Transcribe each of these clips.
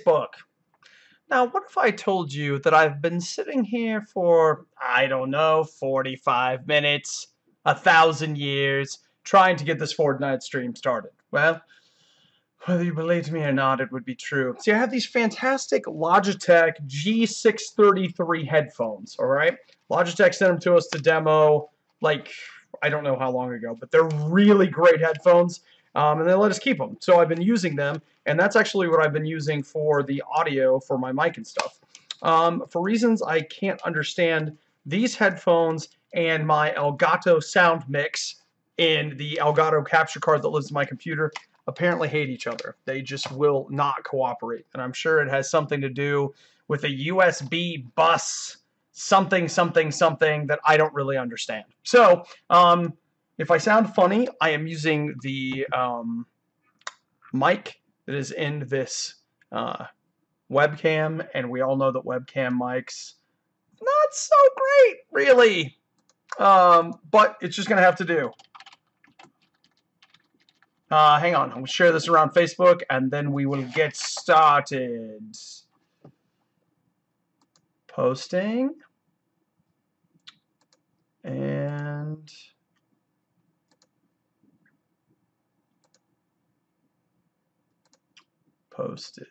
Facebook. Now, what if I told you that I've been sitting here for, I don't know, 45 minutes, 1,000 years, trying to get this Fortnite stream started? Well, whether you believe me or not, it would be true. See, I have these fantastic Logitech G633 headphones, alright? Logitech sent them to us to demo, like, I don't know how long ago, but they're really great headphones, and they let us keep them. So I've been using them, and that's actually what I've been using for the audio for my mic and stuff. For reasons I can't understand, these headphones and my Elgato sound mix in the Elgato capture card that lives in my computer apparently hate each other. They just will not cooperate, and I'm sure it has something to do with a USB bus something that I don't really understand. So if I sound funny, I am using the mic that is in this webcam, and we all know that webcam mics not so great, really, but it's just gonna have to do. Hang on, I'm going to share this around Facebook, and then we will get started. Posting. And posted.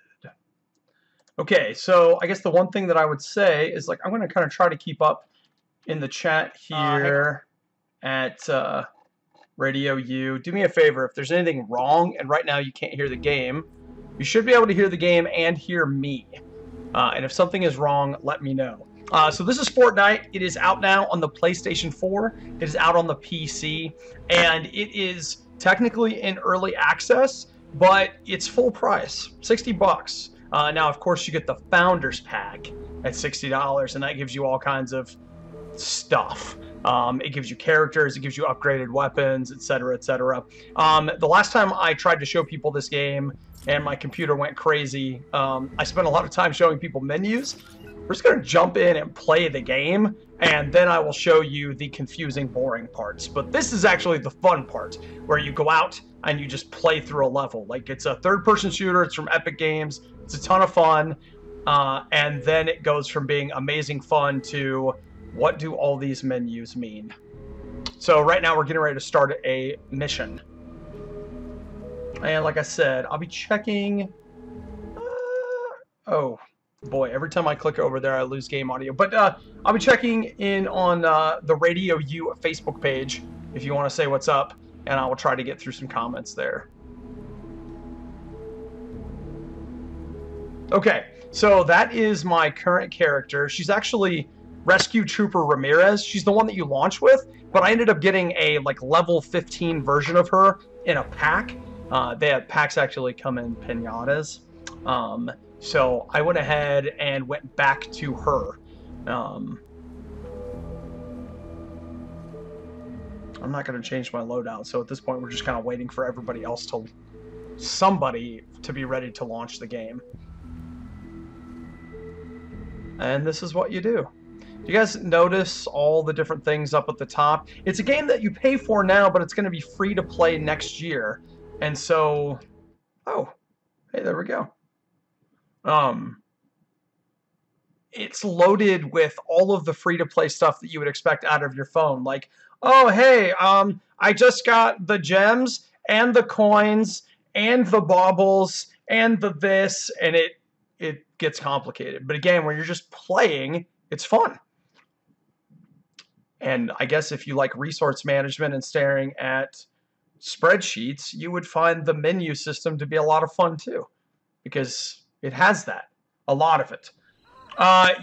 Okay, so I guess the one thing that I would say is, like, I'm going to kind of try to keep up in the chat here at RadioU. Do me a favor, if there's anything wrong, and right now you can't hear the game, you should be able to hear the game and hear me. And if something is wrong, let me know. So this is Fortnite. It is out now on the PlayStation 4. It is out on the PC, and it is technically in early access, but it's full price, 60 bucks. Now, of course, you get the Founders Pack at $60, and that gives you all kinds of stuff. It gives you characters, it gives you upgraded weapons, etc., etc. The last time I tried to show people this game and my computer went crazy, I spent a lot of time showing people menus. We're just going to jump in and play the game, and then I will show you the confusing, boring parts. But this is actually the fun part, where you go out and you just play through a level. Like, it's a third-person shooter, it's from Epic Games, it's a ton of fun, and then it goes from being amazing fun to what do all these menus mean? So right now we're getting ready to start a mission. And like I said, I'll be checking... oh, boy, every time I click over there I lose game audio. But I'll be checking in on the RadioU Facebook page if you want to say what's up, and I will try to get through some comments there. Okay, so that is my current character. She's actually Rescue Trooper Ramirez. She's the one that you launch with, but I ended up getting a like level 15 version of her in a pack. Packs actually come in pinatas. So I went ahead and went back to her. I'm not going to change my loadout, so at this point we're just kind of waiting for everybody else somebody to be ready to launch the game. And this is what you do. You guys notice all the different things up at the top? It's a game that you pay for now, but it's going to be free to play next year. And so, oh, hey, there we go. It's loaded with all of the free-to-play stuff that you would expect out of your phone. Like, oh, hey, I just got the gems and the coins and the baubles and the this, and it gets complicated. But again, when you're just playing, it's fun. And I guess if you like resource management and staring at spreadsheets, you would find the menu system to be a lot of fun too, because it has that, a lot of it.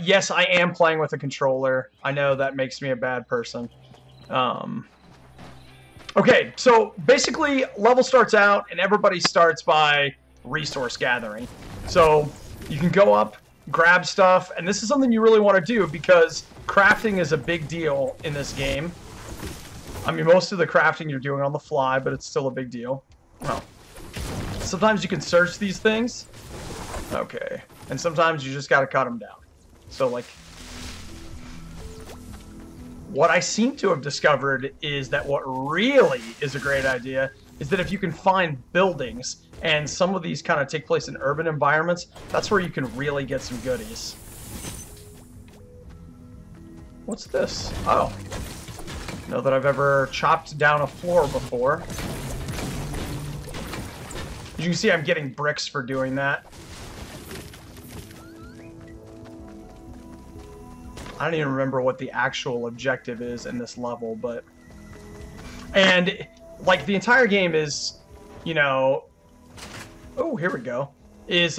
Yes, I am playing with a controller. I know that makes me a bad person. Okay, so basically level starts out and everybody starts by resource gathering. So you can go up, grab stuff, and this is something you really want to do because crafting is a big deal in this game. I mean, most of the crafting you're doing on the fly, but it's still a big deal. Well, sometimes you can search these things. Okay. And sometimes you just gotta cut them down. So, like, what I seem to have discovered is that what really is a great idea is that if you can find buildings, and some of these kind of take place in urban environments, that's where you can really get some goodies. What's this? Oh. Know that I've ever chopped down a floor before. As you can see, I'm getting bricks for doing that. I don't even remember what the actual objective is in this level, but... And, like, the entire game is, you know... Oh, here we go. Is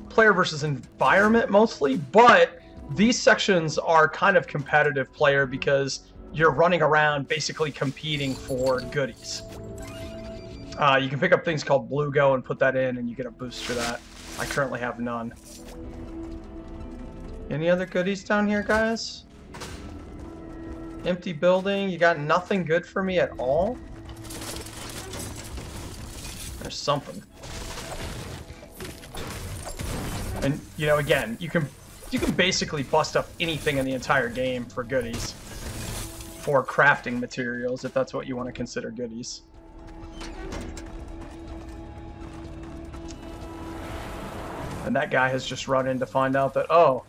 player versus environment, mostly, but these sections are kind of competitive player because you're running around basically competing for goodies. You can pick up things called Blue Go and put that in, and you get a boost for that. I currently have none. Any other goodies down here, guys? Empty building. You got nothing good for me at all? There's something. And, you know, again, you can basically bust up anything in the entire game for goodies. For crafting materials, if that's what you want to consider goodies. And that guy has just run in to find out that, oh,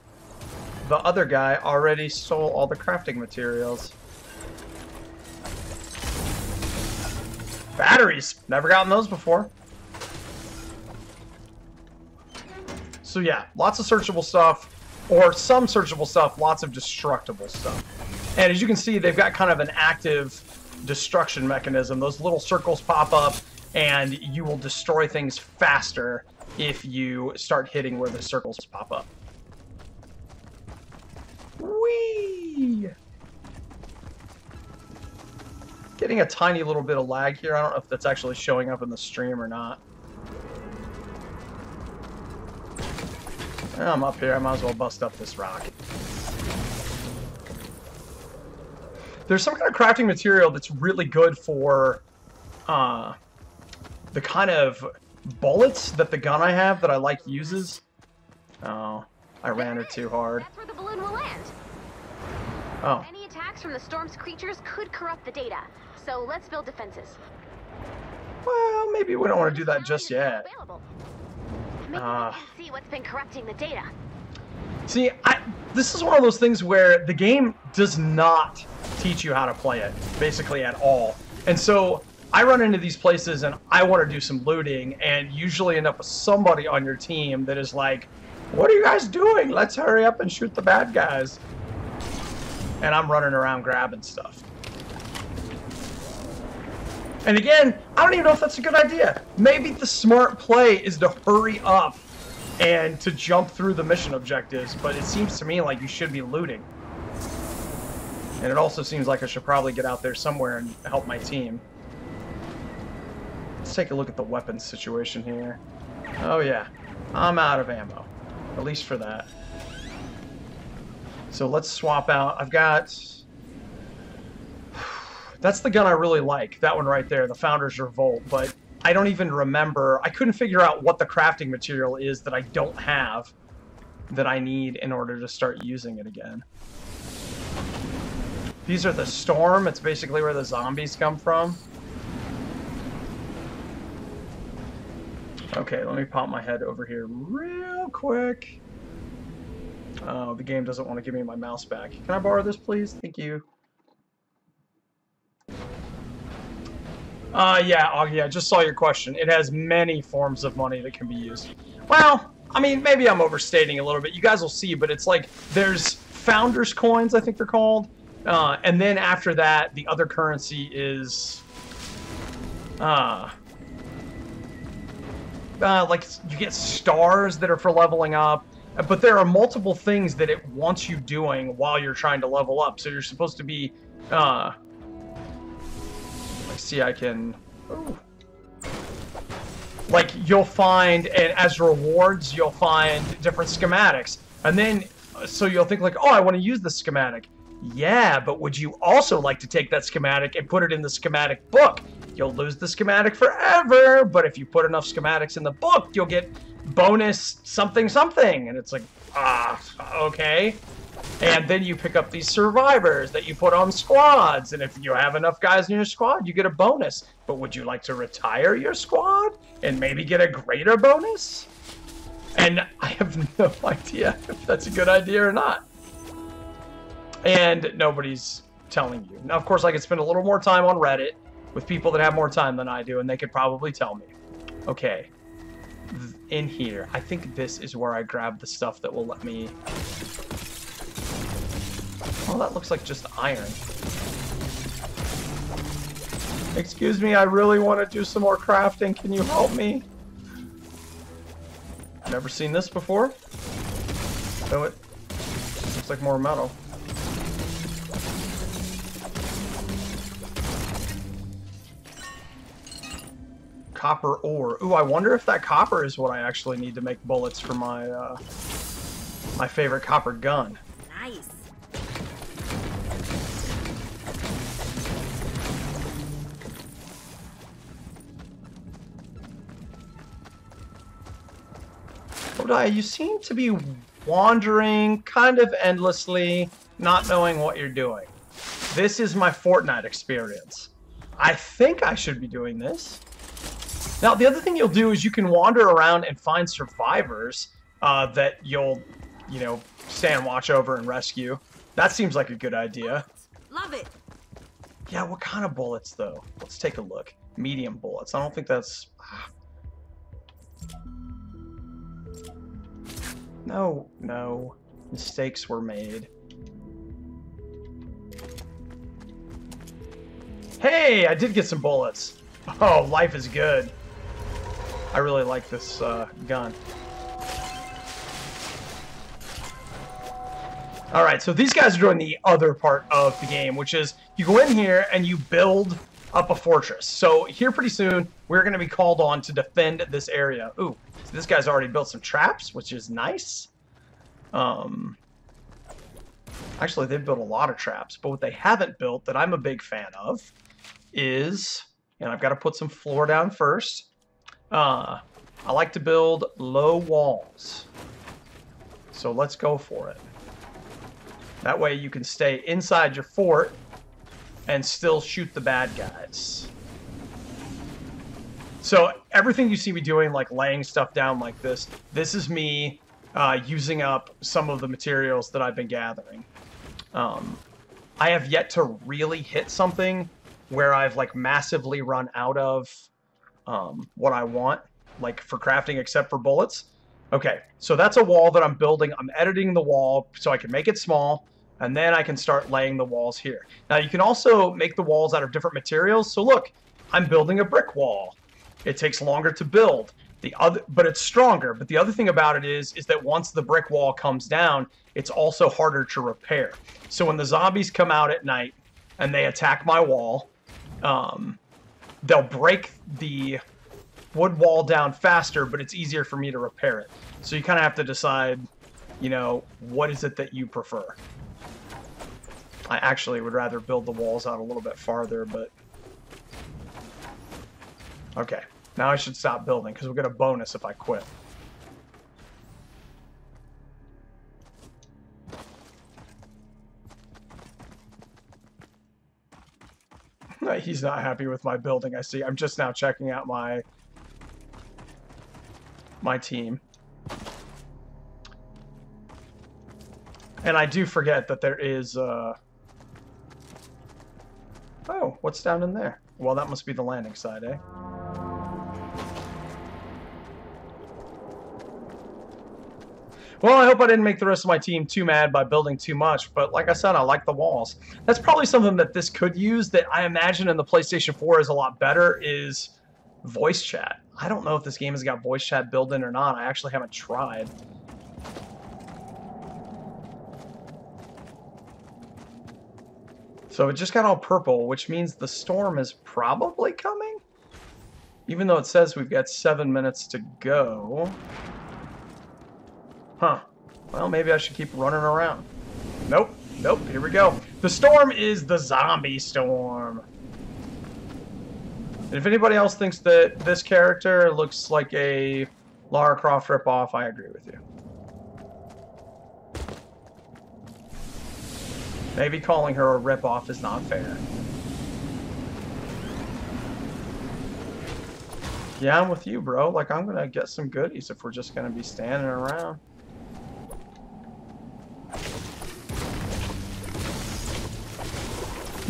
the other guy already stole all the crafting materials. Batteries! Never gotten those before. So yeah, lots of searchable stuff, or some searchable stuff, lots of destructible stuff. And as you can see, they've got kind of an active destruction mechanism. Those little circles pop up, and you will destroy things faster if you start hitting where the circles pop up. Whee! Getting a tiny little bit of lag here. I don't know if that's actually showing up in the stream or not. I'm up here. I might as well bust up this rock. There's some kind of crafting material that's really good for the kind of bullets that the gun I have that I like uses. Oh, I ran it too hard. That's where the balloon will land. Oh. Any attacks from the storm's creatures could corrupt the data, so let's build defenses. Well, maybe we don't want to do that just yet. Maybe we can see what's been corrupting the data. See, this is one of those things where the game does not teach you how to play it, basically at all. And so I run into these places and I want to do some looting, and usually end up with somebody on your team that is like, what are you guys doing? Let's hurry up and shoot the bad guys. And I'm running around grabbing stuff. And again, I don't even know if that's a good idea. Maybe the smart play is to hurry up and to jump through the mission objectives, but it seems to me like you should be looting. And it also seems like I should probably get out there somewhere and help my team. Let's take a look at the weapons situation here. Oh yeah, I'm out of ammo. At least for that. So let's swap out. I've got... That's the gun I really like. That one right there, the Founder's Revolt. But I don't even remember. I couldn't figure out what the crafting material is that I don't have that I need in order to start using it again. These are the Storm. It's basically where the zombies come from. Okay, let me pop my head over here real quick. Oh, the game doesn't want to give me my mouse back. Can I borrow this, please? Thank you. Yeah, Augie, I just saw your question. It has many forms of money that can be used. Well, I mean, maybe I'm overstating a little bit. You guys will see, but it's like there's Founders Coins, I think they're called. And then after that, the other currency is... like, you get stars that are for leveling up. But there are multiple things that it wants you doing while you're trying to level up. So you're supposed to be... see, I can... Ooh. Like, you'll find, and as rewards, you'll find different schematics. And then, so you'll think like, oh, I want to use the schematic. Yeah, but would you also like to take that schematic and put it in the schematic book? You'll lose the schematic forever, but if you put enough schematics in the book, you'll get bonus something something. And it's like, okay. And then you pick up these survivors that you put on squads. And if you have enough guys in your squad, you get a bonus. But would you like to retire your squad and maybe get a greater bonus? And I have no idea if that's a good idea or not. And nobody's telling you. Now, of course, I could spend a little more time on Reddit with people that have more time than I do, and they could probably tell me. Okay. In here, I think this is where I grab the stuff that will let me... Oh, that looks like just iron. Excuse me, I really want to do some more crafting. Can you help me? Never seen this before. Oh, it looks like more metal. Copper ore. Ooh, I wonder if that copper is what I actually need to make bullets for my my favorite copper gun. Nice. Obadiah, you seem to be wandering kind of endlessly, not knowing what you're doing. This is my Fortnite experience. I think I should be doing this. Now, the other thing you'll do is you can wander around and find survivors that you'll, you know, stay and watch over and rescue. That seems like a good idea. Love it. Yeah, what kind of bullets, though? Let's take a look. Medium bullets. I don't think that's... No, no. Mistakes were made. Hey, I did get some bullets. Oh, life is good. I really like this gun. Alright, so these guys are doing the other part of the game, which is you go in here and you build up a fortress. So here pretty soon, we're going to be called on to defend this area. Ooh, so this guy's already built some traps, which is nice. Actually, they've built a lot of traps, but what they haven't built that I'm a big fan of is, and I've got to put some floor down first. I like to build low walls. So let's go for it. That way you can stay inside your fort and still shoot the bad guys. So everything you see me doing, like laying stuff down like this is me using up some of the materials that I've been gathering. I have yet to really hit something where I've like massively run out of what I want, like for crafting, except for bullets. Okay, so that's a wall that I'm building. I'm editing the wall so I can make it small, and then I can start laying the walls here. Now you can also make the walls out of different materials. So look, I'm building a brick wall. It takes longer to build. But it's stronger. But the other thing about it is that once the brick wall comes down, it's also harder to repair. So when the zombies come out at night and they attack my wall, they'll break the wood wall down faster, but it's easier for me to repair it. So you kind of have to decide, you know, what is it that you prefer. I actually would rather build the walls out a little bit farther, but... Okay, now I should stop building, because we'll get a bonus if I quit. He's not happy with my building, I see. I'm just now checking out my team. And I do forget that there is... Oh, what's down in there? Well, that must be the landing side, eh? Well, I hope I didn't make the rest of my team too mad by building too much, but like I said, I like the walls. That's probably something that this could use that I imagine in the PlayStation 4 is a lot better, is voice chat. I don't know if this game has got voice chat built in or not. I actually haven't tried. So it just got all purple, which means the storm is probably coming? Even though it says we've got 7 minutes to go. Huh. Well, maybe I should keep running around. Nope. Nope. Here we go. The storm is the zombie storm. And if anybody else thinks that this character looks like a Lara Croft ripoff, I agree with you. Maybe calling her a ripoff is not fair. Yeah, I'm with you, bro. Like, I'm gonna get some goodies if we're just gonna be standing around.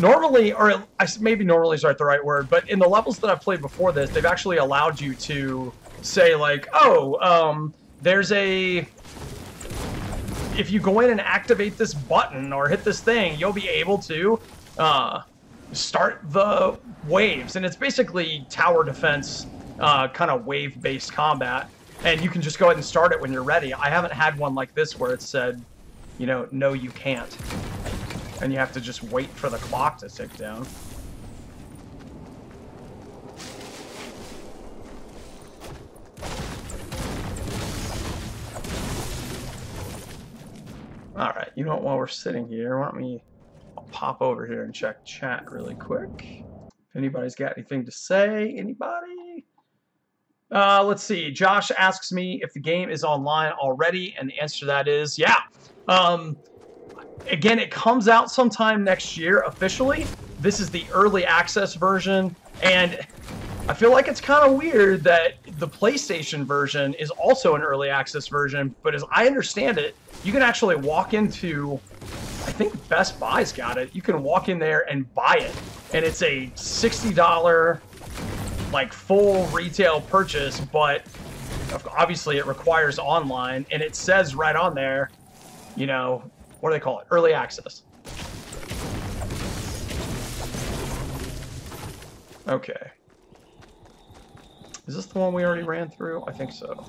Normally, or maybe normally is not the right word, but in the levels that I've played before this, they've actually allowed you to say, like, oh, there's a... If you go in and activate this button or hit this thing, you'll be able to start the waves. And it's basically tower defense, kind of wave-based combat. And you can just go ahead and start it when you're ready. I haven't had one like this where it said, you know, no, you can't. And you have to just wait for the clock to tick down. Alright, you know what, while we're sitting here, I'll pop over here and check chat really quick. If anybody's got anything to say, anybody? Let's see, Josh asks me if the game is online already, and the answer to that is, yeah. Again, it comes out sometime next year, officially. This is the early access version, and I feel like it's kind of weird that the PlayStation version is also an early access version, but as I understand it, you can actually walk into, I think Best Buy's got it, you can walk in there and buy it, and it's a $60, like, full retail purchase, but obviously it requires online, and it says right on there, you know, what do they call it? Early access. Okay. Is this the one we already ran through? I think so.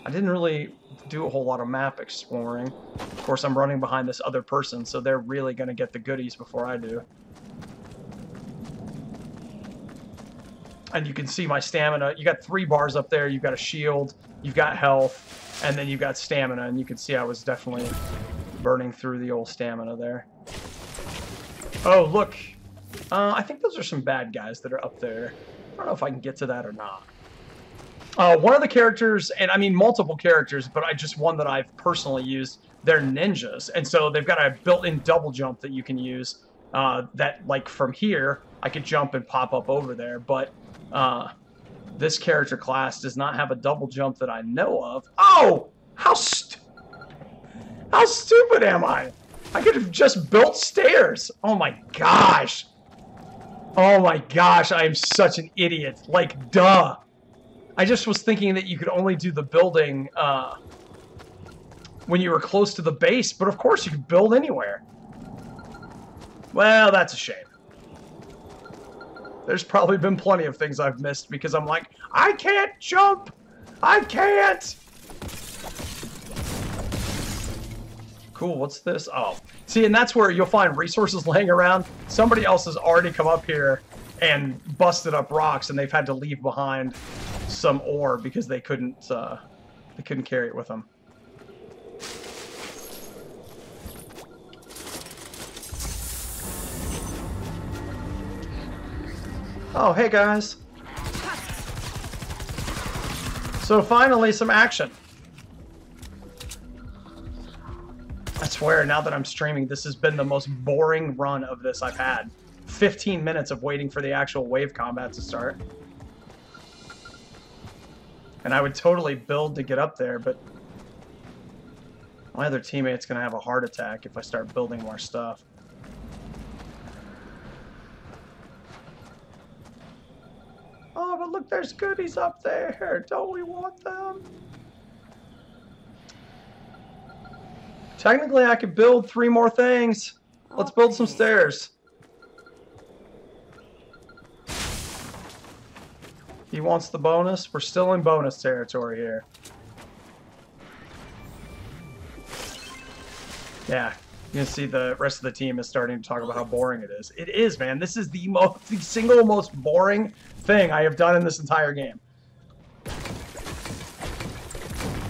I didn't really do a whole lot of map exploring. Of course, I'm running behind this other person, so they're really going to get the goodies before I do. And you can see my stamina. You got 3 bars up there. You've got a shield. You've got health. And then you've got stamina. And you can see I was definitely burning through the old stamina there. Oh, look. I think those are some bad guys that are up there. I don't know if I can get to that or not. One of the characters, and I mean multiple characters, but just one that I've personally used, they're ninjas. And so they've got a built-in double jump that you can use. That, like, from here, I could jump and pop up over there. But this character class does not have a double jump that I know of. Oh! How stupid am I? I could have just built stairs. Oh my gosh. Oh my gosh, I am such an idiot. Like, duh. I just was thinking that you could only do the building when you were close to the base, but of course you could build anywhere. Well, that's a shame. There's probably been plenty of things I've missed because I'm like, I can't jump! I can't! Cool, what's this? Oh. See, and that's where you'll find resources laying around. Somebody else has already come up here and busted up rocks, and they've had to leave behind some ore because they couldn't carry it with them. Oh, hey guys. So finally, some action. I swear, now that I'm streaming, this has been the most boring run of this I've had. 15 minutes of waiting for the actual wave combat to start. And I would totally build to get up there, but my other teammate's gonna have a heart attack if I start building more stuff. Oh, but look, there's goodies up there. Don't we want them? Technically, I could build 3 more things. Let's build some stairs. He wants the bonus. We're still in bonus territory here. Yeah, you can see the rest of the team is starting to talk about how boring it is. It is, man. This is the single most boring thing I have done in this entire game.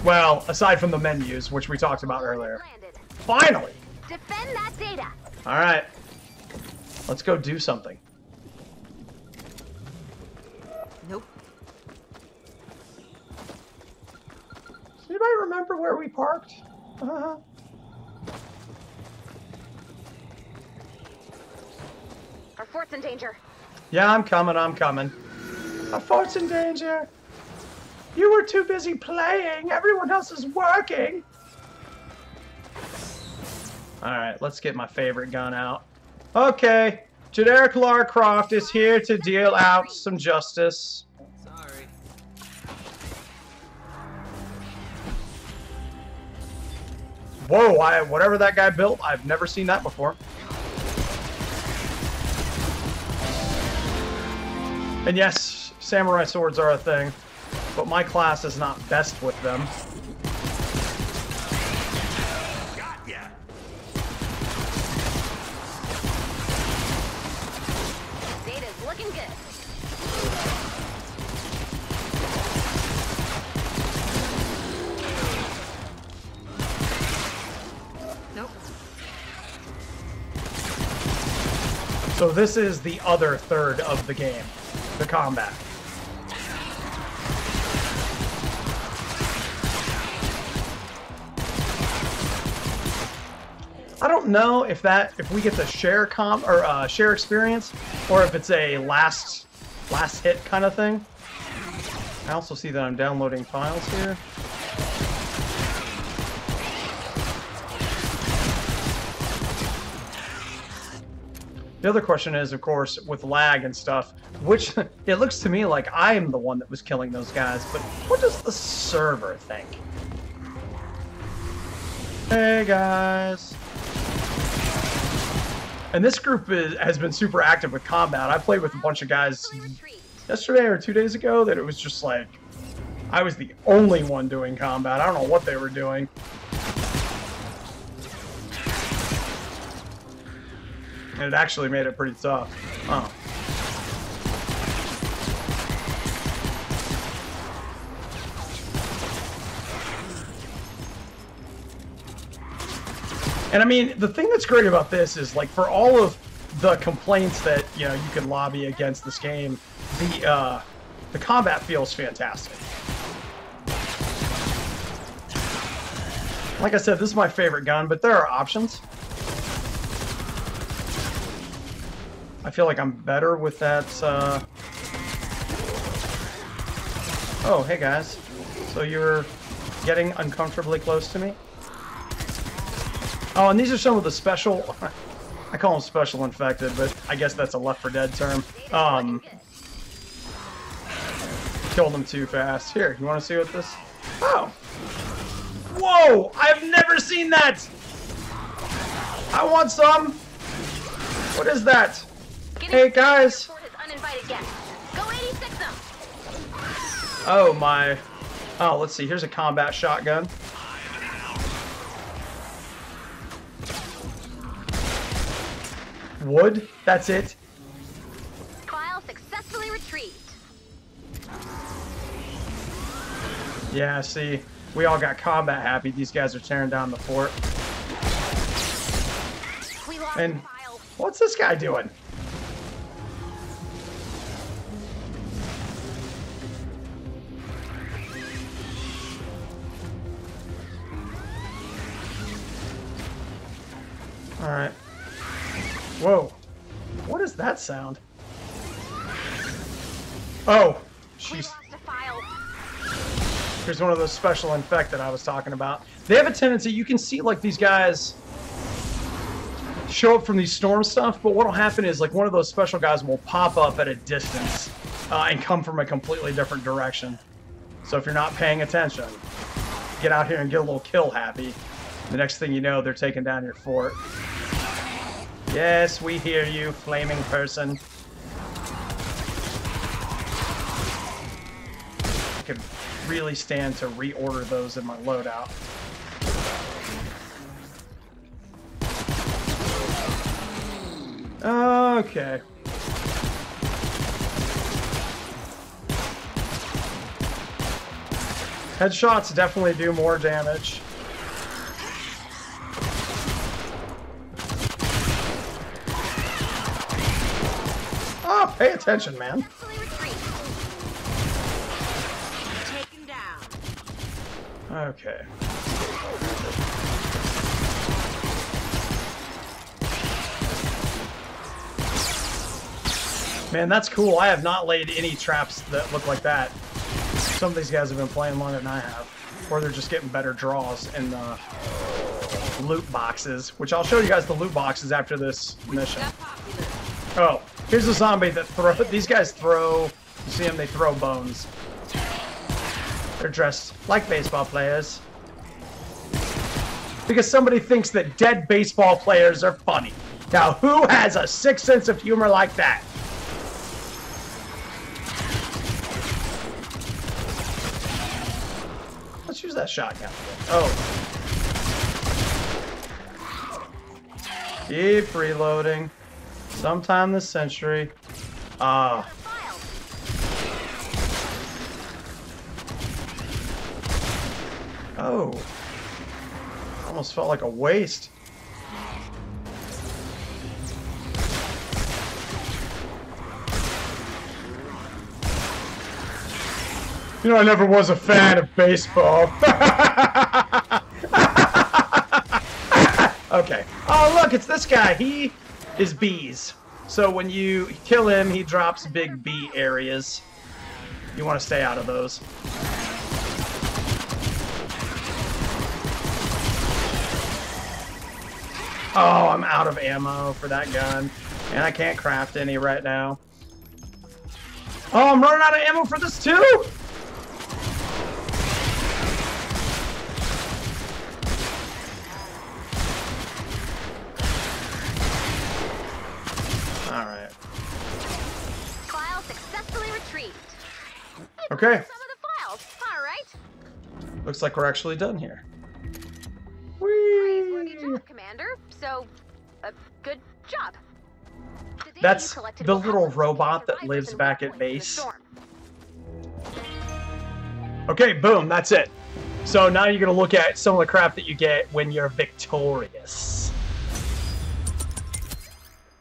Well, aside from the menus, which we talked about earlier. Finally! Defend that data. All right. Let's go do something. Nope. Does anybody remember where we parked? fort's in danger. Yeah, I'm coming, I'm coming. A fort's in danger. You were too busy playing. Everyone else is working. Alright, let's get my favorite gun out. Okay, generic Lara Croft is here to deal out some justice. Sorry. Whoa, whatever that guy built, I've never seen that before. And yes, samurai swords are a thing, but my class is not best with them. Got ya. Data's looking good. Nope. So this is the other third of the game, the combat. I don't know if we get the share share experience, or if it's a last hit kind of thing. I also see that I'm downloading files here. The other question is, of course, with lag and stuff, which it looks to me like I'm the one that was killing those guys, but what does the server think? Hey guys. And this group has been super active with combat. I played with a bunch of guys yesterday or 2 days ago that it was just like, I was the only one doing combat. I don't know what they were doing. And it actually made it pretty tough. Oh. And I mean, the thing that's great about this is, like, for all of the complaints that, you know, you can lobby against this game, the combat feels fantastic. Like I said, this is my favorite gun, but there are options. I feel like I'm better with that, Oh, hey guys. So you're getting uncomfortably close to me? Oh, and these are some of the special... I call them special infected, but I guess that's a Left 4 Dead term. Killed them too fast. Here, you want to see what this... Oh! Whoa! I've never seen that! I want some! What is that? Hey, guys! Oh, my... Oh, let's see. Here's a combat shotgun. Wood? That's it? File successfully retrieved. Yeah, see, we all got combat happy. These guys are tearing down the fort. We lost And the file. what's this guy doing? Alright. Whoa. What is that sound? Oh, We she's... lost the file. Here's one of those special infected I was talking about. They have a tendency, you can see like these guys show up from these storm stuff, but what'll happen is like one of those special guys will pop up at a distance and come from a completely different direction. So if you're not paying attention, get out here and get a little kill happy. The next thing you know, they're taking down your fort. Yes, we hear you, flaming person. I could really stand to reorder those in my loadout. Okay. Headshots definitely do more damage. Oh, pay attention, man. Successfully retrieved. Taken down. Okay. Man, that's cool. I have not laid any traps that look like that. Some of these guys have been playing longer than I have. Or they're just getting better draws in the loot boxes. Which I'll show you guys the loot boxes after this mission. Oh, here's a zombie that throw. These guys throw. You see them? They throw bones. They're dressed like baseball players. Because somebody thinks that dead baseball players are funny. Now, who has a sick sense of humor like that? Let's use that shotgun. Oh. Keep reloading. Sometime this century. Ah. Oh. Almost felt like a waste. You know, I never was a fan of baseball. Okay. Oh, look, it's this guy. He is bees. So when you kill him, he drops big bee areas. You want to stay out of those. Oh, I'm out of ammo for that gun. And I can't craft any right now. Oh, I'm running out of ammo for this too? Alright. File successfully retrieved. Okay. Some of the files. Alright. Looks like we're actually done here. Praiseworthy job, Commander. So, good job. The data That's you collected the will little help us robot locate that survivors lives and back at weak points in the base. storm. Okay, boom, that's it. So now you're going to look at some of the crap that you get when you're victorious.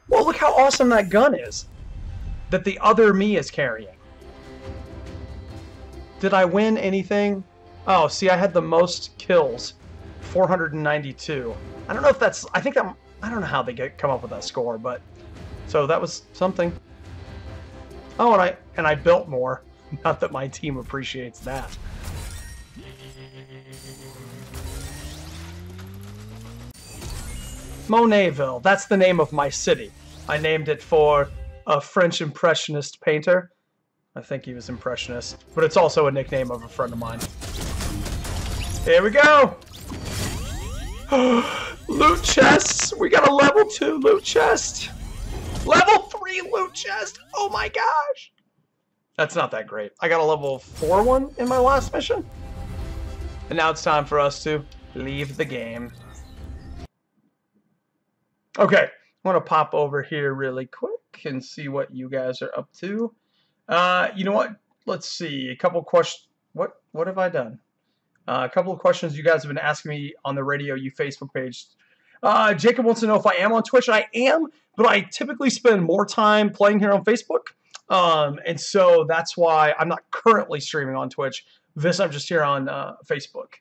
Well, look how awesome that gun is that the other me is carrying. Did I win anything? Oh, see, I had the most kills. 492. I don't know if that's... I think that... I don't know how they come up with that score, but... So that was something. Oh, and I built more. Not that my team appreciates that. Monetville. That's the name of my city. I named it for a French Impressionist painter. I think he was Impressionist. But it's also a nickname of a friend of mine. Here we go! Loot chests! We got a level 2 loot chest! Level 3 loot chest! Oh my gosh! That's not that great. I got a level 4 one in my last mission. And now it's time for us to leave the game. Okay, I want to pop over here really quick and see what you guys are up to. You know what? Let's see. A couple questions. What have I done? A couple of questions you guys have been asking me on the RadioU Facebook page. Jacob wants to know if I am on Twitch. I am, but I typically spend more time playing here on Facebook. And so that's why I'm not currently streaming on Twitch. I'm just here on Facebook.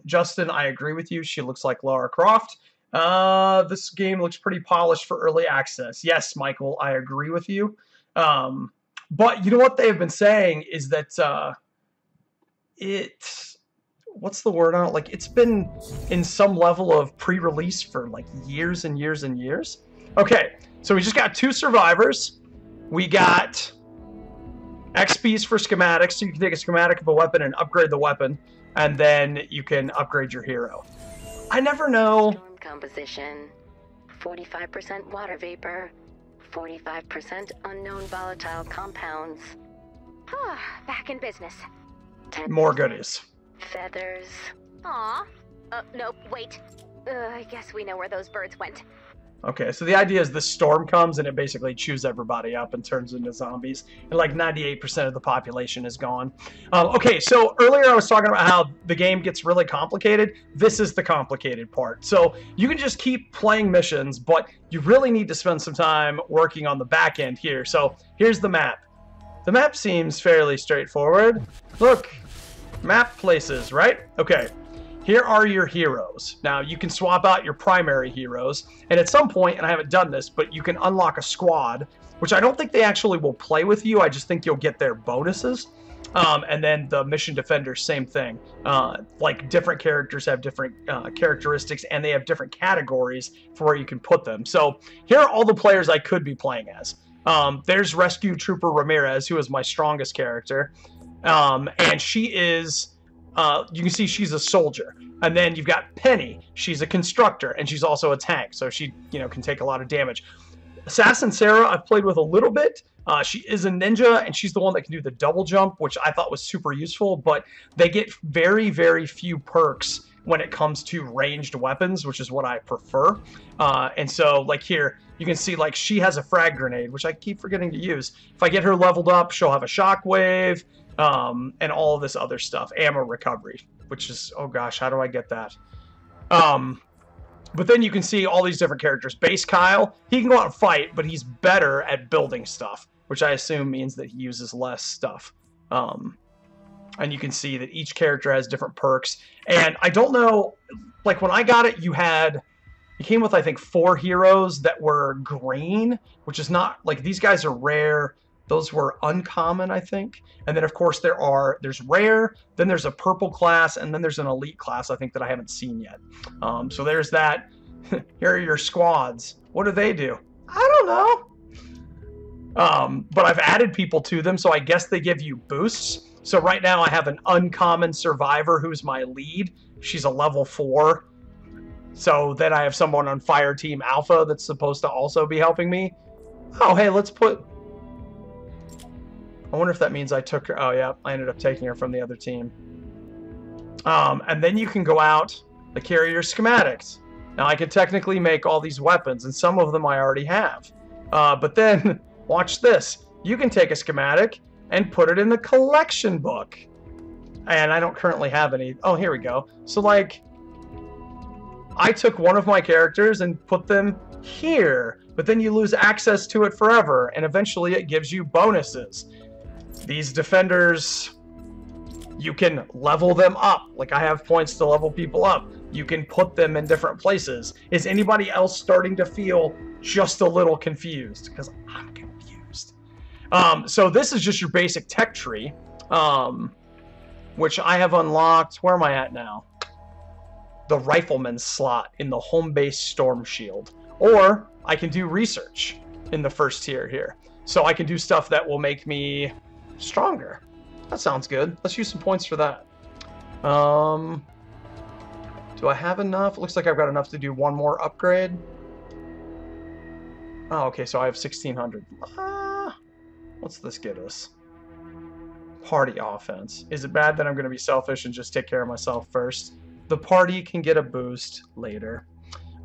Justin, I agree with you. She looks like Lara Croft. This game looks pretty polished for early access. Yes, Michael, I agree with you. But you know what they've been saying is that what's the word on it? Like, it's been in some level of pre-release for like years and years and years. Okay, so we just got 2 survivors. We got XPs for schematics, so you can take a schematic of a weapon and upgrade the weapon, and then you can upgrade your hero. I never know. Storm composition: 45% water vapor, 45% unknown volatile compounds. Back in business. 10% More goodies. feathers. Aw. Nope, wait. I guess we know where those birds went. Okay, so the idea is the storm comes and it basically chews everybody up and turns into zombies. And like 98% of the population is gone. Okay, so earlier I was talking about how the game gets really complicated. This is the complicated part. So you can just keep playing missions, but you really need to spend some time working on the back end here. So here's the map. The map seems fairly straightforward. Look, map places, right? Okay. Here are your heroes. Now, you can swap out your primary heroes, and at some point, and I haven't done this, but you can unlock a squad which I don't think they actually will play with you. I just think you'll get their bonuses. And then the mission defenders, same thing. Like different characters have different characteristics, and they have different categories for where you can put them. So here are all the players I could be playing as. There's Rescue Trooper Ramirez, who is my strongest character. And she is, you can see she's a soldier. And then you've got Penny. She's a constructor, and she's also a tank. So she, can take a lot of damage. Assassin Sarah, I've played with a little bit. She is a ninja, and she's the one that can do the double jump, which I thought was super useful, but they get very, very few perks when it comes to ranged weapons, which is what I prefer. And so, like here, you can see, like, she has a frag grenade, which I keep forgetting to use. If I get her leveled up, she'll have a shockwave, and all of this other stuff. Ammo recovery, which is, oh gosh, how do I get that? But then you can see all these different characters. Base Kyle, he can go out and fight, but he's better at building stuff, which I assume means that he uses less stuff. And you can see that each character has different perks. And I don't know, like when I got it, it came with, I think, 4 heroes that were green, which is not, like, these guys are rare. Those were uncommon, I think. And then, of course, there's rare, then there's a purple class, and then there's an elite class, I think, that I haven't seen yet. So there's that. Here are your squads. What do they do? I don't know. But I've added people to them, so I guess they give you boosts. So right now I have an uncommon survivor who's my lead. She's a level 4. So then I have someone on Fire Team Alpha that's supposed to also be helping me. Oh, hey, let's put... I wonder if that means I took her... Oh, yeah, I ended up taking her from the other team. And then you can go out to carry your schematics. Now, I could technically make all these weapons, and some of them I already have. But then, watch this. You can take a schematic and put it in the collection book. And I don't currently have any... Oh, here we go. So, like, I took one of my characters and put them here. But then you lose access to it forever, and eventually it gives you bonuses. These defenders, you can level them up. Like, I have points to level people up. You can put them in different places. Is anybody else starting to feel just a little confused? Because I'm confused. So this is just your basic tech tree, which I have unlocked. Where am I at now? The rifleman's slot in the home base storm shield. Or I can do research in the first tier here. So I can do stuff that will make me stronger. That sounds good. Let's use some points for that. Do I have enough? Looks like I've got enough to do one more upgrade. Oh, okay, so I have 1,600. What's this get us? Party offense. Is it bad that I'm going to be selfish and just take care of myself first? The party can get a boost later.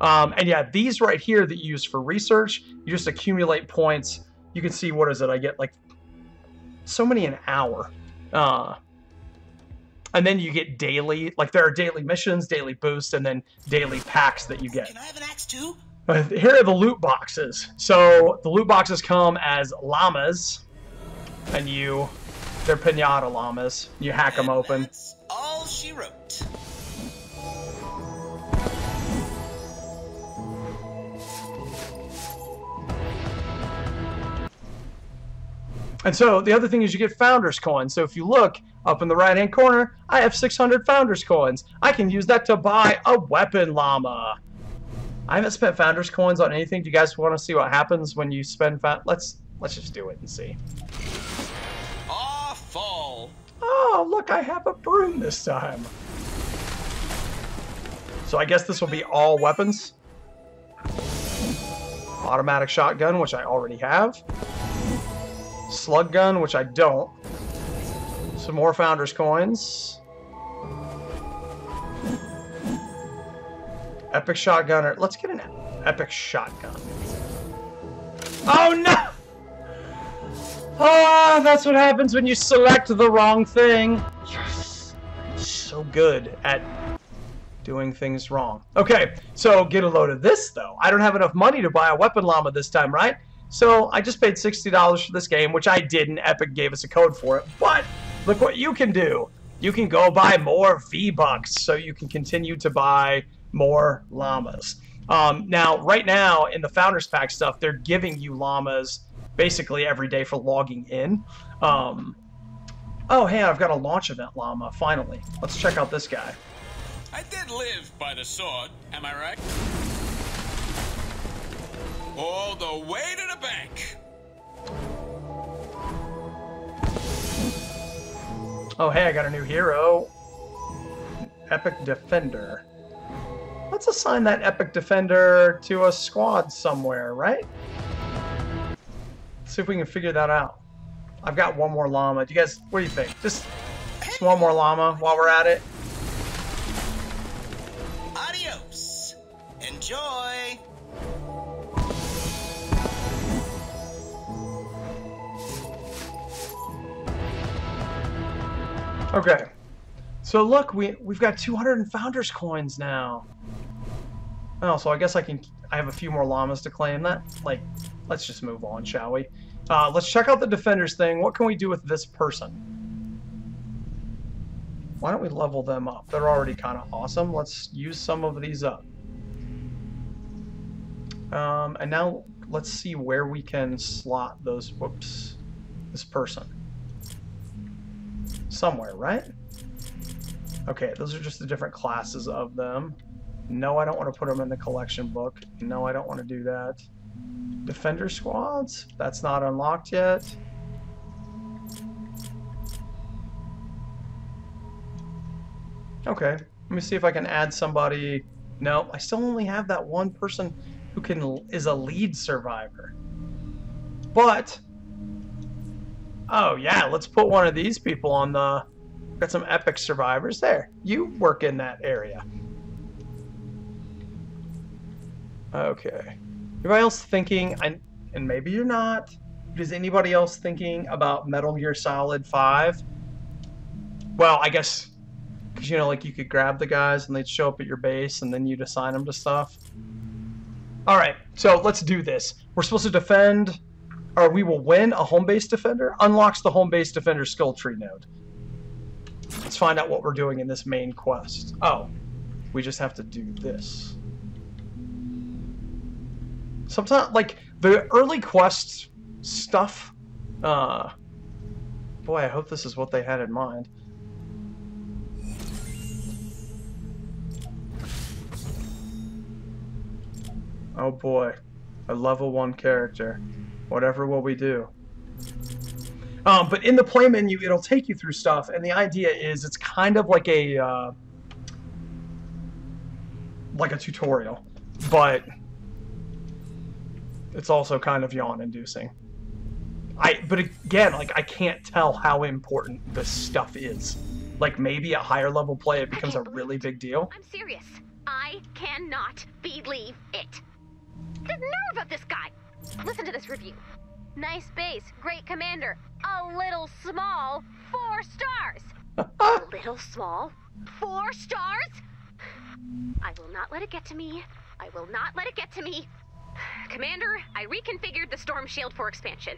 And yeah, these right here that you use for research, you just accumulate points. You can see, what is it? I get like so many an hour. And then you get daily, like there are daily missions, daily boosts, and then daily packs that you get. Can I have an axe too? Here are the loot boxes. So the loot boxes come as llamas, and they're pinata llamas. You hack them open. That's all she wrote. And so the other thing is you get Founders Coins. So if you look up in the right-hand corner, I have 600 Founders Coins. I can use that to buy a weapon llama. I haven't spent Founders Coins on anything. Do you guys want to see what happens when you spend Let's just do it and see. Awful. Oh, look, I have a broom this time. So I guess this will be all weapons. Automatic shotgun, which I already have. Slug gun, which I don't. Some more Founders Coins. Epic shotgun. Let's get an epic shotgun. Oh no! Oh, that's what happens when you select the wrong thing. Yes! So good at doing things wrong. Okay, so get a load of this though. I don't have enough money to buy a weapon llama this time, right? So I just paid $60 for this game, which I didn't. Epic gave us a code for it. But look what you can do. You can go buy more V-Bucks so you can continue to buy more llamas. Now, right now, in the Founders Pack stuff, they're giving you llamas basically every day for logging in. Oh, hey, I've got a launch event llama, finally. Let's check out this guy. I did live by the sword, am I right? All the way to the bank. Oh, hey, I got a new hero. Epic Defender. Let's assign that Epic Defender to a squad somewhere, right? Let's see if we can figure that out. I've got one more llama. Do you guys, what do you think? Just one more llama while we're at it. Adios. Enjoy. Okay. So look, we've got 200 Founders coins now. Oh, so I guess I have a few more llamas to claim that. Like, let's just move on, shall we? Let's check out the Defenders thing. What can we do with this person? Why don't we level them up? They're already kind of awesome. Let's use some of these up. And now let's see where we can slot those, whoops, this person. Somewhere, right? Okay, those are just the different classes of them. No, I don't want to put them in the collection book. No, I don't want to do that. Defender squads? That's not unlocked yet. Okay, let me see if I can add somebody. No, I still only have that one person who is a lead survivor. But, oh yeah, let's put one of these people on the... Got some epic survivors there. You work in that area. Okay. Anybody else thinking, and maybe you're not, is anybody else thinking about Metal Gear Solid 5? Well, I guess, because, you know, like you could grab the guys and they'd show up at your base and then you'd assign them to stuff. Alright, so let's do this. We're supposed to defend, or we will win a home base defender. Unlocks the home base defender skill tree node. Let's find out what we're doing in this main quest. Oh, we just have to do this. Sometimes, like, the early quest stuff, boy, I hope this is what they had in mind. Oh boy, a level 1 character. Whatever will we do? But in the play menu, it'll take you through stuff, and the idea is it's kind of like a tutorial, but it's also kind of yawn-inducing. But again, like, I can't tell how important this stuff is. Like, maybe at higher level play, it becomes a really big deal. I'm serious. I cannot believe it. The nerve of this guy. Listen to this review. Nice base, great commander. A little small, 4 stars. A little small, 4 stars? I will not let it get to me. I will not let it get to me. Commander, I reconfigured the storm shield for expansion.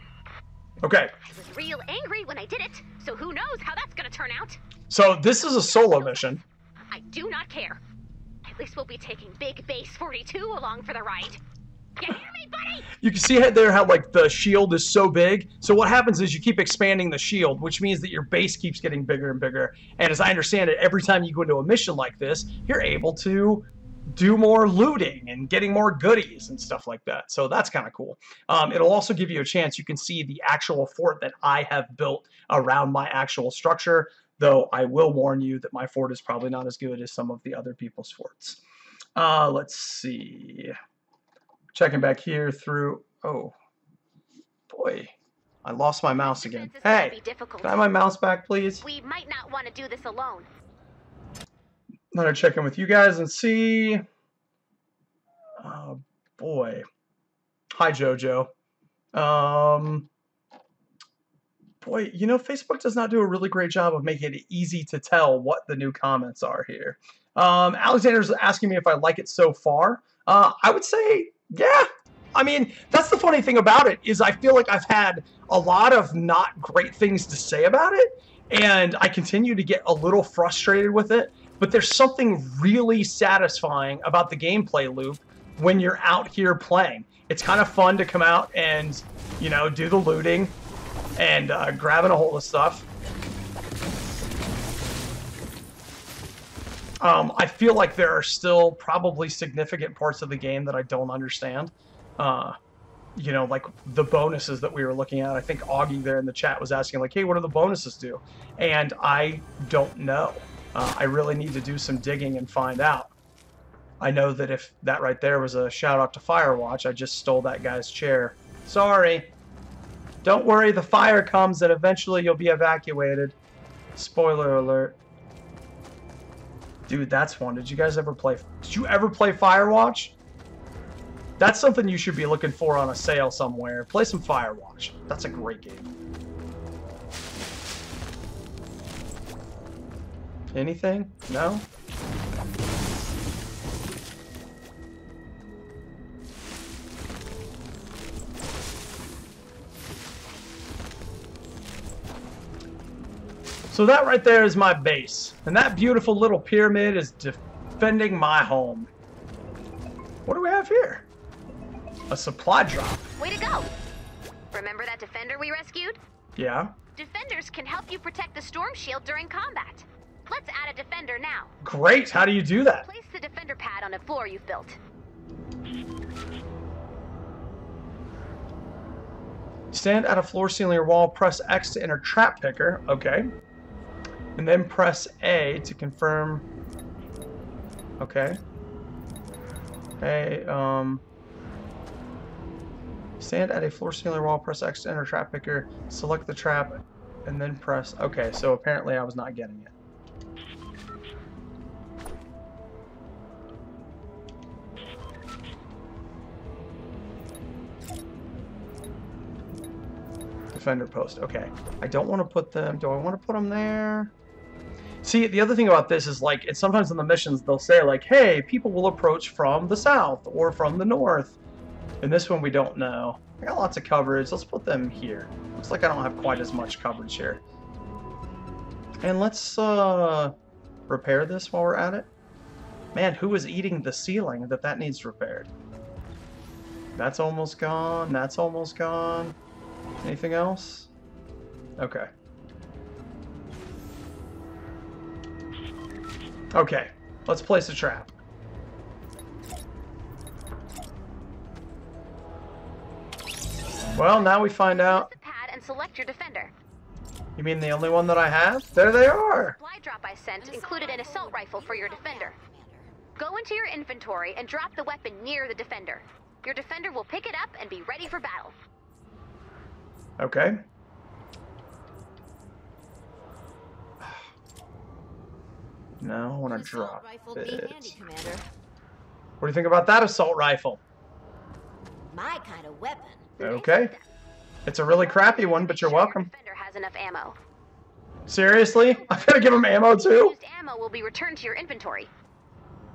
Okay. I was real angry when I did it, so who knows how that's gonna turn out. So this is a solo mission. I do not care. At least we'll be taking Big Base 42 along for the ride. You hear me, buddy? You can see there how, like, the shield is so big. So what happens is you keep expanding the shield, which means that your base keeps getting bigger and bigger. And as I understand it, every time you go into a mission like this, you're able to do more looting and getting more goodies and stuff like that. So that's kind of cool. It'll also give you a chance. You can see the actual fort that I have built around my actual structure, though I will warn you that my fort is probably not as good as some of the other people's forts. Let's see. Checking back here through... Oh, boy. I lost my mouse again. Hey, can I have my mouse back, please? We might not want to do this alone. I'm going to check in with you guys and see... Oh, boy. Hi, JoJo. Boy, you know, Facebook does not do a really great job of making it easy to tell what the new comments are here. Alexander's asking me if I like it so far. I would say... Yeah, I mean, that's the funny thing about it, is I feel like I've had a lot of not great things to say about it, and I continue to get a little frustrated with it, but there's something really satisfying about the gameplay loop when you're out here playing. it's kind of fun to come out and, you know, do the looting and grabbing a hold of stuff. I feel like there are still probably significant parts of the game that I don't understand. You know, like the bonuses that we were looking at. I think Augie there in the chat was asking, like, hey, what do the bonuses do? And I don't know. I really need to do some digging and find out. I know that if that right there was a shout out to Firewatch, I just stole that guy's chair. Sorry. Don't worry, the fire comes and eventually you'll be evacuated. Spoiler alert. Dude, that's one. Did you ever play Firewatch? That's something you should be looking for on a sale somewhere. Play some Firewatch. That's a great game. Anything? No? So that right there is my base. And that beautiful little pyramid is defending my home. What do we have here? A supply drop. Way to go! Remember that defender we rescued? Yeah. Defenders can help you protect the storm shield during combat. Let's add a defender now. Great. How do you do that? Place the defender pad on a floor you've built. Stand at a floor, ceiling, or wall. Press X to enter trap picker. Okay. And then press A to confirm. Okay. Hey, stand at a floor, ceiling, or wall. Press X to enter trap picker. Select the trap, and then press. Okay, so apparently I was not getting it. Defender post. Okay. I don't want to put them. Do I want to put them there? See, the other thing about this is, like, it's sometimes in the missions they'll say, like, hey, people will approach from the south or from the north. In this one, we don't know. I got lots of coverage. Let's put them here. Looks like I don't have quite as much coverage here. And let's repair this while we're at it. Man, who is eating the ceiling that needs repaired? That's almost gone. That's almost gone. Anything else? Okay. Okay, let's place a trap. Well, now we find out. Use the pad and select your defender. You mean the only one that I have? There they are. The supply drop I sent included an assault rifle for your defender. Go into your inventory and drop the weapon near the defender. Your defender will pick it up and be ready for battle. Okay. No, I want to drop it. What do you think about that assault rifle? My kind of weapon. Okay. It's a really crappy one, but you're welcome. Your defender has enough ammo. Seriously? I've got to give him ammo too? Used ammo will be returned to your inventory.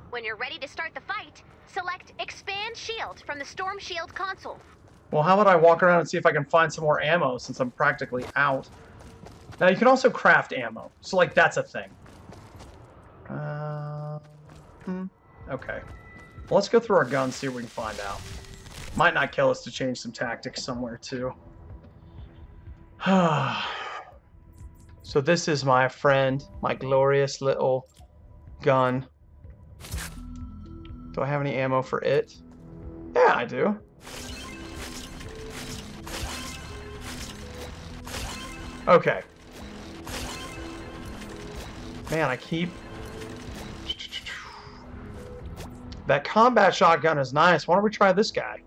When you're ready to start the fight, select Expand Shield from the Storm Shield console. Well, how about I walk around and see if I can find some more ammo since I'm practically out. Now, you can also craft ammo. So, like, that's a thing. Okay. Well, let's go through our guns, see what we can find out. Might not kill us to change some tactics somewhere, too. So this is my friend, my glorious little gun. Do I have any ammo for it? Yeah, I do. Okay. Man, I keep... That combat shotgun is nice. Why don't we try this guy?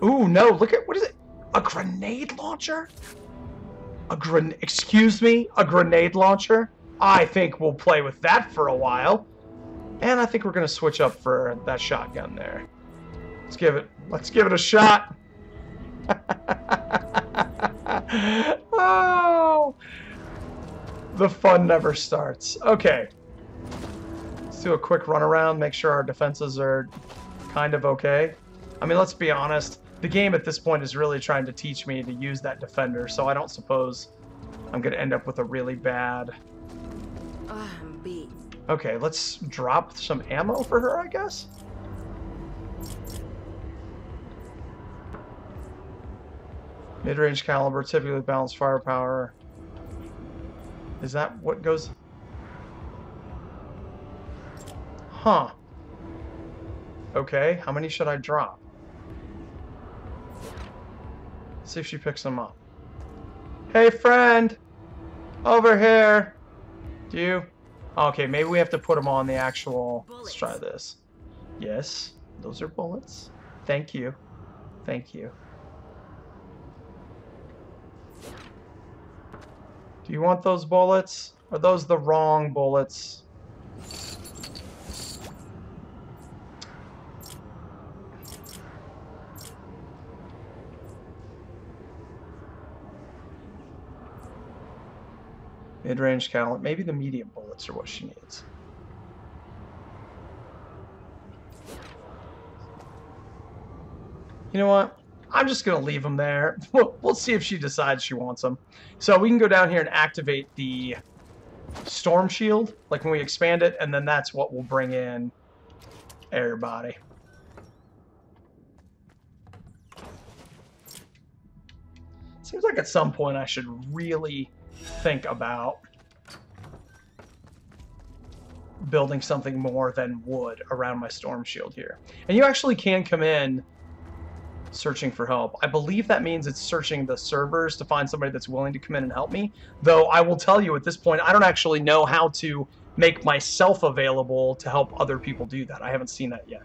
Ooh, no, look at... What is it? A grenade launcher? Excuse me? A grenade launcher? I think we'll play with that for a while. And I think we're going to switch up for that shotgun there. Let's give it a shot. Oh, the fun never starts. Okay. Let's do a quick run around, make sure our defenses are kind of okay. I mean, let's be honest. The game at this point is really trying to teach me to use that defender, so I don't suppose I'm going to end up with a really bad... I'm beat. Okay, let's drop some ammo for her, I guess? Mid-range caliber, typically balanced firepower. Is that what goes? Huh. Okay, how many should I drop? See if she picks them up. Hey, friend! Over here! Do you? Okay, maybe we have to put them on the actual... Bullets. Let's try this. Yes, those are bullets. Thank you. Thank you. Do you want those bullets? Are those the wrong bullets? Mid-range caliber. Maybe the medium bullets are what she needs. You know what? I'm just going to leave them there. We'll see if she decides she wants them. So we can go down here and activate the storm shield, like when we expand it, and then that's what will bring in everybody. Seems like at some point I should really think about building something more than wood around my storm shield here. And you actually can come in searching for help. I believe that means it's searching the servers to find somebody that's willing to come in and help me. Though I will tell you at this point, I don't actually know how to make myself available to help other people do that. I haven't seen that yet.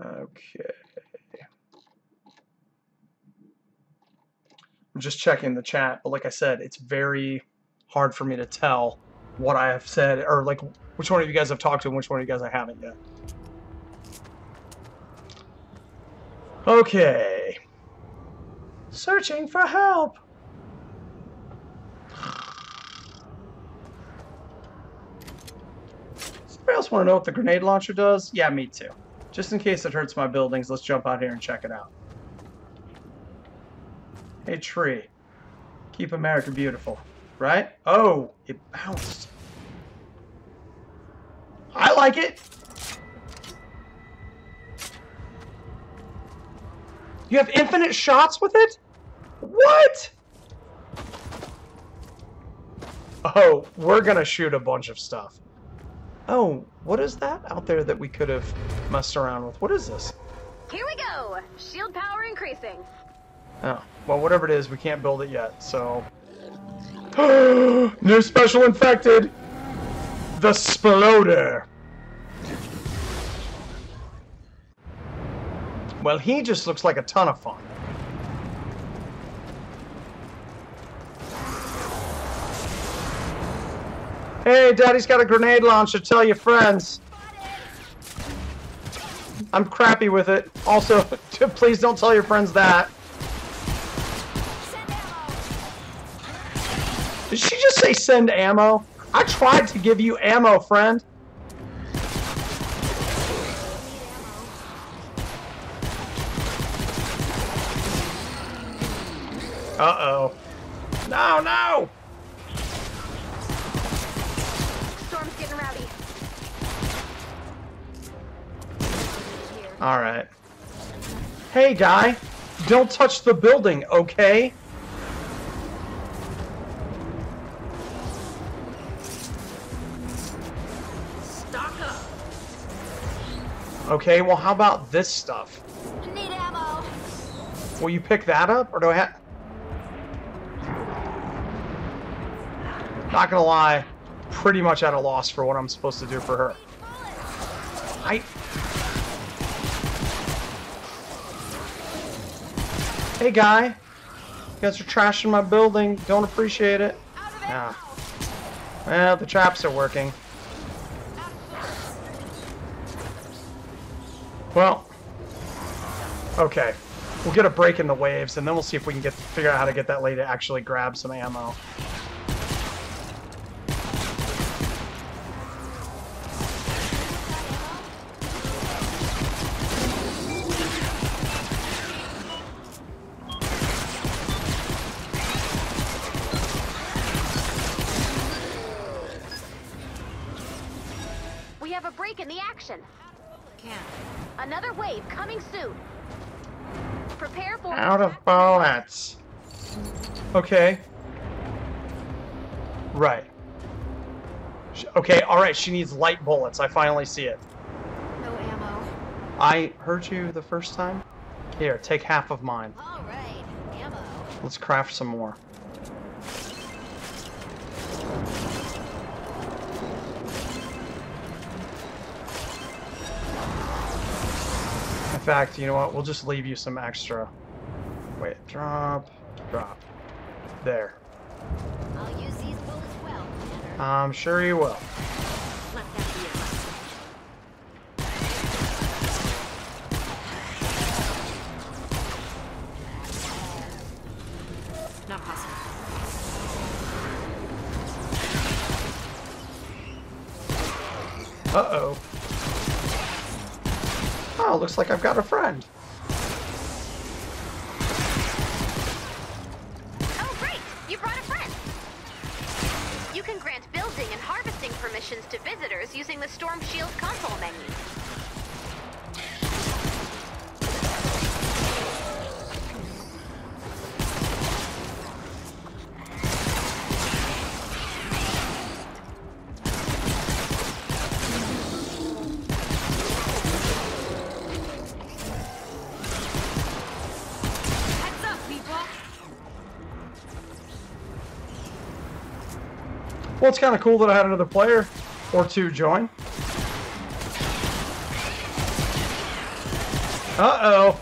Okay. I'm just checking the chat, but like I said, it's very hard for me to tell what I have said, or like which one of you guys I've talked to and which one of you guys I haven't yet. Okay. Searching for help. Somebody else want to know what the grenade launcher does? Yeah, me too. Just in case it hurts my buildings, let's jump out here and check it out. Hey, tree. Keep America beautiful. Right? Oh, it bounced. I like it. You have infinite shots with it? What? Oh, we're gonna shoot a bunch of stuff. Oh, what is that out there that we could have messed around with? What is this? Here we go. Shield power increasing. Oh, well, whatever it is, we can't build it yet, so... New special infected! The Sploder! Well, he just looks like a ton of fun. Hey, Daddy's got a grenade launcher, tell your friends. I'm crappy with it. Also, please don't tell your friends that. Did she just say send ammo? I tried to give you ammo, friend. Uh-oh. No, no! Storm's getting rowdy. Alright. Hey, guy. Don't touch the building, okay? Okay, well, how about this stuff? Need ammo. Will you pick that up, or do I have... Not gonna lie, pretty much at a loss for what I'm supposed to do for her. Hey, guy. You guys are trashing my building. Don't appreciate it. Yeah. Well, the traps are working. Well, okay. We'll get a break in the waves, and then we'll see if we can figure out how to get that lady to actually grab some ammo. We have a break in the action. Can't. Another wave coming soon. Prepare for Out of bullets. Okay. Right. Okay, alright, she needs light bullets. I finally see it. No ammo. I heard you the first time. Here, take half of mine. All right, ammo. Let's craft some more. In fact, you know what? We'll just leave you some extra. Wait, drop, drop. There. I'll use these bullets well, Commander. I'm sure you will. Let that be a lesson. Not possible. Uh-oh. Oh, looks like I've got a friend. Oh, great! You brought a friend! You can grant building and harvesting permissions to visitors using the Storm Shield console menu. Heads up, people! Well, it's kind of cool that I had another player or two join. Uh-oh.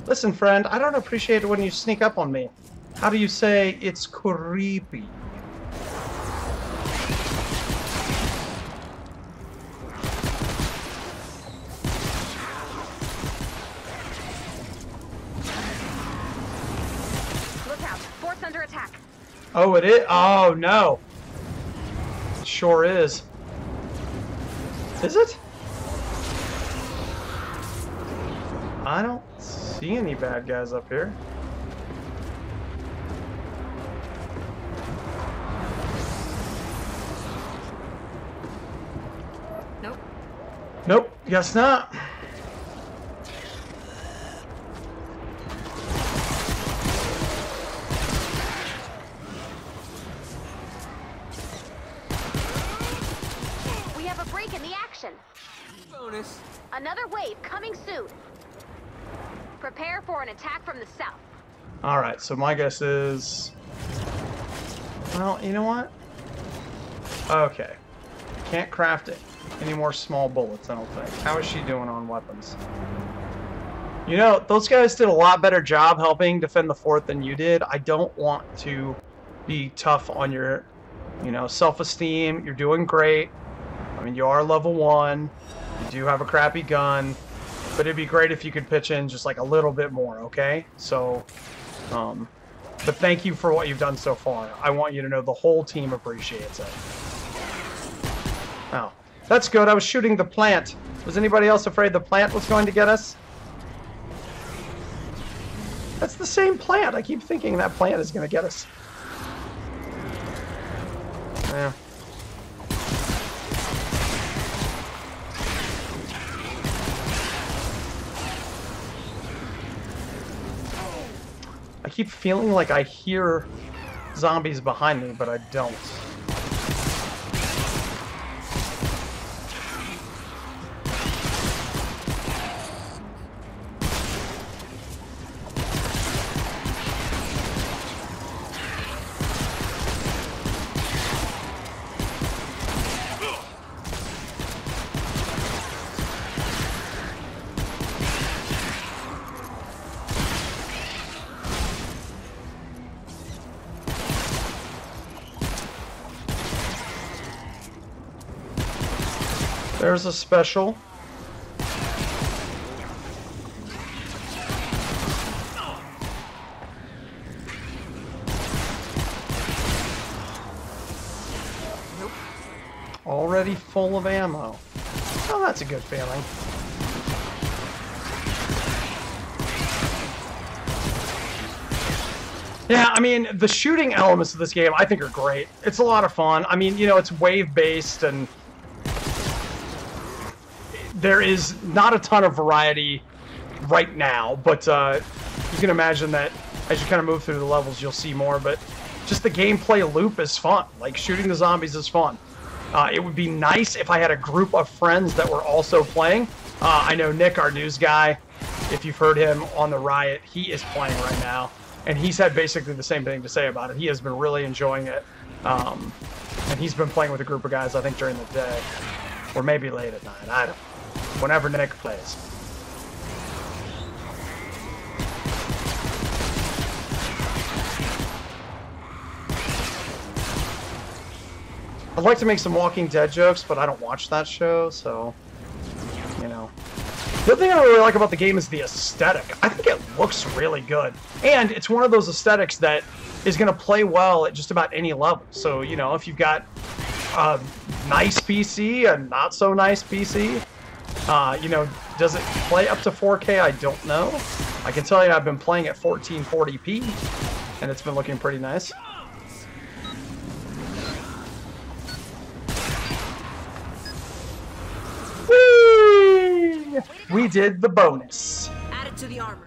Listen, friend, I don't appreciate it when you sneak up on me. How do you say it's creepy? Look out! Fort's under attack. Oh, it is? Oh, no. It sure is. Is it? I don't see any bad guys up here. Nope. Nope, guess not. We have a break in the action. Bonus. Another wave coming soon. Prepare for an attack from the south. Alright, so my guess is... Well, you know what? Okay. Can't craft it. Any more small bullets, I don't think. How is she doing on weapons? You know, those guys did a lot better job helping defend the fort than you did. I don't want to be tough on your, you know, self-esteem. You're doing great. I mean, you are level 1. You do have a crappy gun. But it'd be great if you could pitch in just like a little bit more, okay? So, but thank you for what you've done so far. I want you to know the whole team appreciates it. Oh, that's good. I was shooting the plant. Was anybody else afraid the plant was going to get us? That's the same plant. I keep thinking that plant is going to get us. Yeah. I keep feeling like I hear zombies behind me, but I don't. There's a special. Already full of ammo. Oh, that's a good feeling. Yeah, I mean, the shooting elements of this game I think are great. It's a lot of fun. I mean, you know, it's wave-based and there is not a ton of variety right now, but you can imagine that as you kind of move through the levels, you'll see more. But just the gameplay loop is fun. Like, shooting the zombies is fun. It would be nice if I had a group of friends that were also playing. I know Nick, our news guy, if you've heard him on the Riot, he is playing right now. And he's had basically the same thing to say about it. He has been really enjoying it. And he's been playing with a group of guys, I think, during the day. Or maybe late at night. I don't know. Whenever Nick plays. I'd like to make some Walking Dead jokes, but I don't watch that show, so, you know. The other thing I really like about the game is the aesthetic. I think it looks really good. And it's one of those aesthetics that is going to play well at just about any level. So, you know, if you've got a nice PC, a not so nice PC, you know, does it play up to 4K? I don't know. I can tell you I've been playing at 1440p, and it's been looking pretty nice. Whee! We did the bonus. Add it to the armor.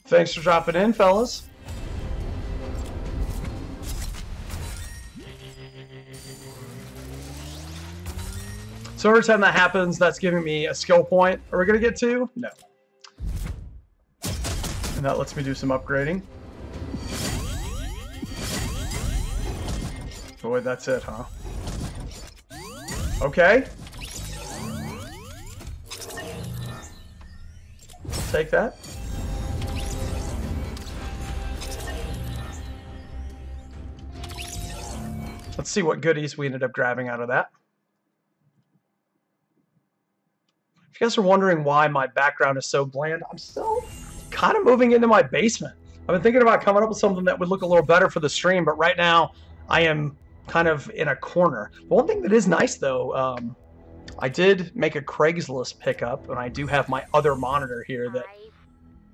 Thanks for dropping in, fellas. So every time that happens, that's giving me a skill point. Are we going to get 2? No. And that lets me do some upgrading. Boy, that's it, huh? Okay. Take that. Let's see what goodies we ended up grabbing out of that. If you guys are wondering why my background is so bland, I'm still kind of moving into my basement. I've been thinking about coming up with something that would look a little better for the stream, but right now I am kind of in a corner. The one thing that is nice, though, I did make a Craigslist pickup, and I do have my other monitor here that... I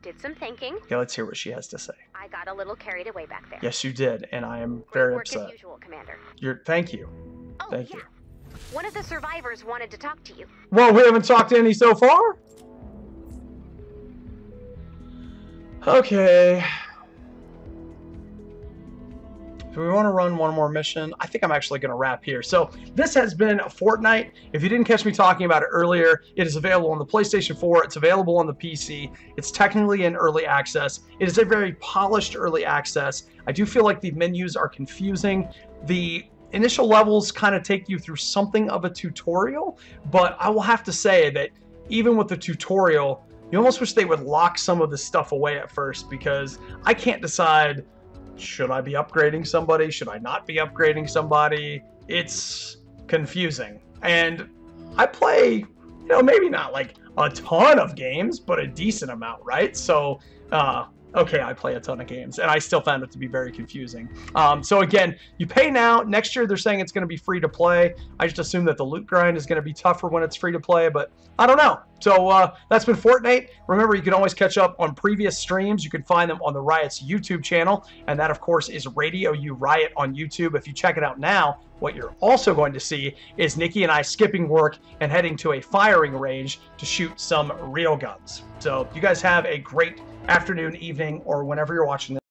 did some thinking. Okay, let's hear what she has to say. I got a little carried away back there. Yes, you did, and I am very Work upset. as usual, Commander. Thank you. Oh, Thank yeah. you. One of the survivors wanted to talk to you. Well, we haven't talked to any so far? Okay. Do we want to run one more mission? I think I'm actually going to wrap here. So this has been Fortnite. If you didn't catch me talking about it earlier, it is available on the PlayStation 4. It's available on the PC. It's technically in early access. It is a very polished early access. I do feel like the menus are confusing. The initial levels kind of take you through something of a tutorial, but I will have to say that even with the tutorial, you almost wish they would lock some of this stuff away at first, because I can't decide, should I be upgrading somebody? Should I not be upgrading somebody? It's confusing. And I play, you know, maybe not like a ton of games, but a decent amount, right? So, okay, I play a ton of games, and I still found it to be very confusing. So again, you pay now. Next year, they're saying it's going to be free to play. I just assume that the loot grind is going to be tougher when it's free to play, but I don't know. So that's been Fortnite. Remember, you can always catch up on previous streams. You can find them on the Riot's YouTube channel, and that, of course, is RadioU Riot on YouTube. If you check it out now, what you're also going to see is Nikki and I skipping work and heading to a firing range to shoot some real guns. So you guys have a great afternoon, evening, or whenever you're watching this.